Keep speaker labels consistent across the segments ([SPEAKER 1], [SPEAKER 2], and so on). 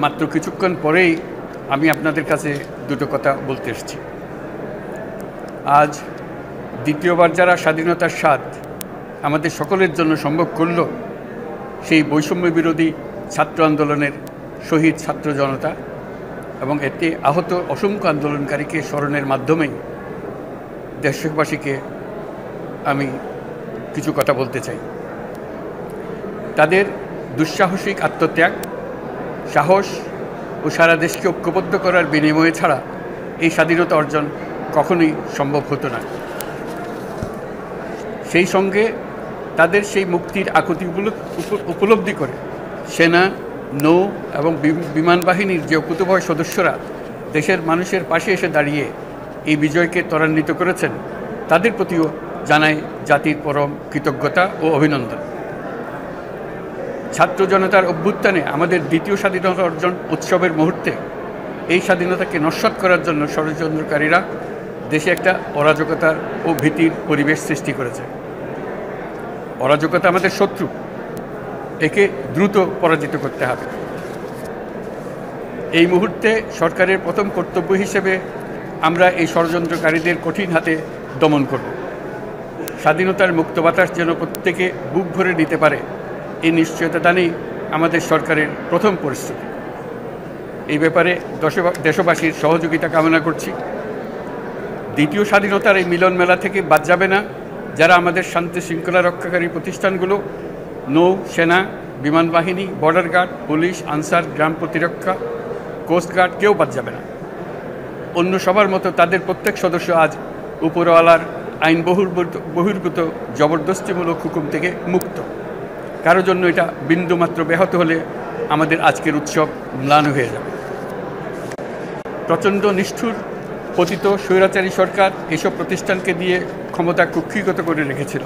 [SPEAKER 1] মাত্র কিছুক্ষণ পরেই আমি আপনাদের কাছে দুটো কথা বলতে এসেছি। আজ দ্বিতীয়বার যারা স্বাধীনতার স্বাদ আমাদের সকলের জন্য সম্ভব করল, সেই বৈষম্য বিরোধী ছাত্র আন্দোলনের শহীদ ছাত্র জনতা এবং এতে আহত অসংখ্য আন্দোলনকারীকে স্মরণের মাধ্যমেই দেশবাসীকে আমি কিছু কথা বলতে চাই। তাদের দুঃসাহসিক আত্মত্যাগ, সাহস ও সারা দেশকে ঐক্যবদ্ধ করার বিনিময়ে ছাড়া এই স্বাধীনতা অর্জন কখনোই সম্ভব হতো না। সেই সঙ্গে তাদের সেই মুক্তির আকুতি উপলব্ধি করে সেনা, নৌ এবং বিমান বাহিনীর যে অকুতোভয় সদস্যরা দেশের মানুষের পাশে এসে দাঁড়িয়ে এই বিজয়কে ত্বরান্বিত করেছেন, তাদের প্রতিও জানাই জাতির পরম কৃতজ্ঞতা ও অভিনন্দন। ছাত্র জনতার অভ্যুত্থানে আমাদের দ্বিতীয় স্বাধীনতা অর্জন উৎসবের মুহূর্তে এই স্বাধীনতাকে নস্যাৎ করার জন্য ষড়যন্ত্রকারীরা দেশে একটা অরাজকতার ও ভীতির পরিবেশ সৃষ্টি করেছে। অরাজকতা আমাদের শত্রু, একে দ্রুত পরাজিত করতে হবে। এই মুহূর্তে সরকারের প্রথম কর্তব্য হিসেবে আমরা এই ষড়যন্ত্রকারীদের কঠিন হাতে দমন করব। স্বাধীনতার মুক্ত বাতাস যেন প্রত্যেকে বুক ভরে নিতে পারে, এই নিশ্চয়তা দানেই আমাদের সরকারের প্রথম পরিস্থিতি। এই ব্যাপারে দেশবাসীর সহযোগিতা কামনা করছি। দ্বিতীয় স্বাধীনতার এই মিলন মেলা থেকে বাদ যাবে না যারা আমাদের শান্তি শৃঙ্খলা রক্ষাকারী প্রতিষ্ঠানগুলো, নৌ, সেনা, বিমান বাহিনী, বর্ডার গার্ড, পুলিশ, আনসার, গ্রাম প্রতিরক্ষা, কোস্টগার্ড, কেউ বাদ যাবে না। অন্য সবার মতো তাদের প্রত্যেক সদস্য আজ উপরওয়ালার আইন বহির্ভূত জবরদস্তিমূলক হুকুম থেকে মুক্ত। কারো জন্য এটা বিন্দুমাত্র ব্যাহত হলে আমাদের আজকের উৎসব ম্লান হয়ে যাবে। প্রচণ্ড নিষ্ঠুর পতিত স্বৈরাচারী সরকার এসব প্রতিষ্ঠানকে দিয়ে ক্ষমতা কুক্ষিগত করে রেখেছিল।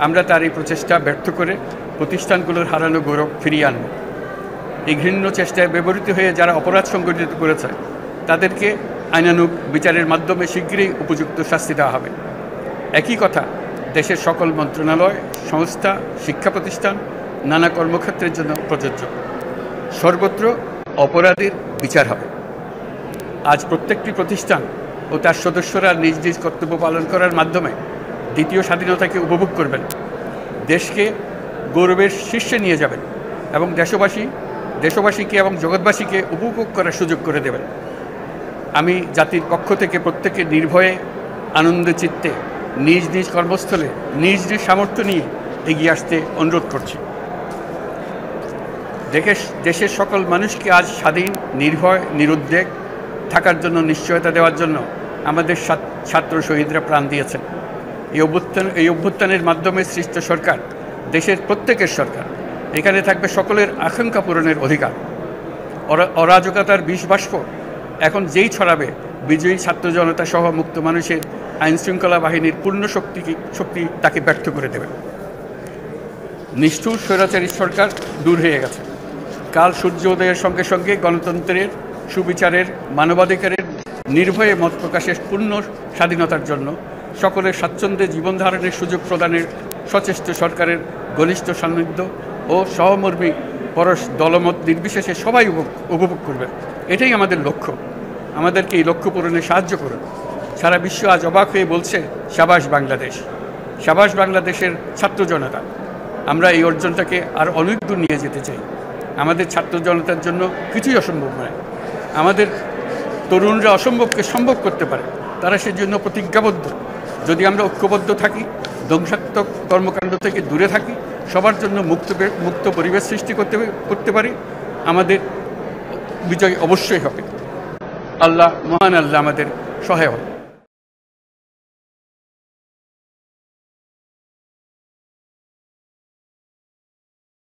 [SPEAKER 1] আমরা তার এই প্রচেষ্টা ব্যর্থ করে প্রতিষ্ঠানগুলোর হারানো গৌরব ফিরিয়ে আনব। এই ঘৃণ্য চেষ্টায় ব্যবহৃত হয়ে যারা অপরাধ সংগঠিত করেছে তাদেরকে আইনানুগ বিচারের মাধ্যমে শীঘ্রই উপযুক্ত শাস্তি দেওয়া হবে। একই কথা দেশের সকল মন্ত্রণালয়, সংস্থা, শিক্ষা প্রতিষ্ঠান, নানা কর্মক্ষেত্রের জন্য প্রযোজ্য। সর্বত্র অপরাধীর বিচার হবে। আজ প্রত্যেকটি প্রতিষ্ঠান ও তার সদস্যরা নিজ নিজ কর্তব্য পালন করার মাধ্যমে দ্বিতীয় স্বাধীনতাকে উপভোগ করবেন, দেশকে গৌরবের শীর্ষে নিয়ে যাবেন এবং দেশবাসীকে এবং জগৎবাসীকে উপভোগ করার সুযোগ করে দেবেন। আমি জাতির পক্ষ থেকে প্রত্যেকে নির্ভয়ে আনন্দ চিত্তে নিজ নিজ কর্মস্থলে নিজ নিজ সামর্থ্য নিয়ে এগিয়ে আসতে অনুরোধ করছি। দেশের সকল মানুষকে আজ স্বাধীন, নির্ভয়, নিরুদ্বেগ থাকার জন্য নিশ্চয়তা দেওয়ার জন্য আমাদের ছাত্র শহীদরা প্রাণ দিয়েছেন। এই অভ্যুত্থানের মাধ্যমে সৃষ্ট সরকার দেশের প্রত্যেকের সরকার। এখানে থাকবে সকলের আকাঙ্ক্ষা পূরণের অধিকার। অরাজকতার বিষবাষ্প এখন যেই ছড়াবে, বিজয়ী ছাত্র জনতা সহ মুক্ত মানুষের আইনশৃঙ্খলা বাহিনীর পূর্ণ শক্তি তাকে ব্যর্থ করে দেবে। নিষ্ঠুর স্বৈরাচারী সরকার দূর হয়ে গেছে। কাল সূর্য উদয়ের সঙ্গে সঙ্গে গণতন্ত্রের, সুবিচারের, মানবাধিকারের নির্ভয়ে মত প্রকাশের পূর্ণ স্বাধীনতার জন্য সকলের স্বাচ্ছন্দ্যে জীবনধারণের সুযোগ প্রদানের সচেষ্ট সরকারের ঘনিষ্ঠ সান্নিধ্য ও সহমর্মী পরশ দলমত নির্বিশেষে সবাই উপভোগ করবে। এটাই আমাদের লক্ষ্য। আমাদেরকে এই লক্ষ্য পূরণে সাহায্য করুন। সারা বিশ্ব আজ অবাক হয়ে বলছে, সাবাস বাংলাদেশ, সাবাস বাংলাদেশের ছাত্র জনতা। আমরা এই অর্জনটাকে আর অনেক দূর নিয়ে যেতে চাই। আমাদের ছাত্র জনতার জন্য কিছুই অসম্ভব নয়। আমাদের তরুণরা অসম্ভবকে সম্ভব করতে পারে, তারা সেজন্য প্রতিজ্ঞাবদ্ধ। যদি আমরা ঐক্যবদ্ধ থাকি, ধ্বংসাত্মক কর্মকাণ্ড থেকে দূরে থাকি, সবার জন্য মুক্ত পরিবেশ সৃষ্টি করতে পারি, আমাদের বিজয় অবশ্যই হবে। আল্লাহ, মহান আল্লাহ আমাদের সহায় হন।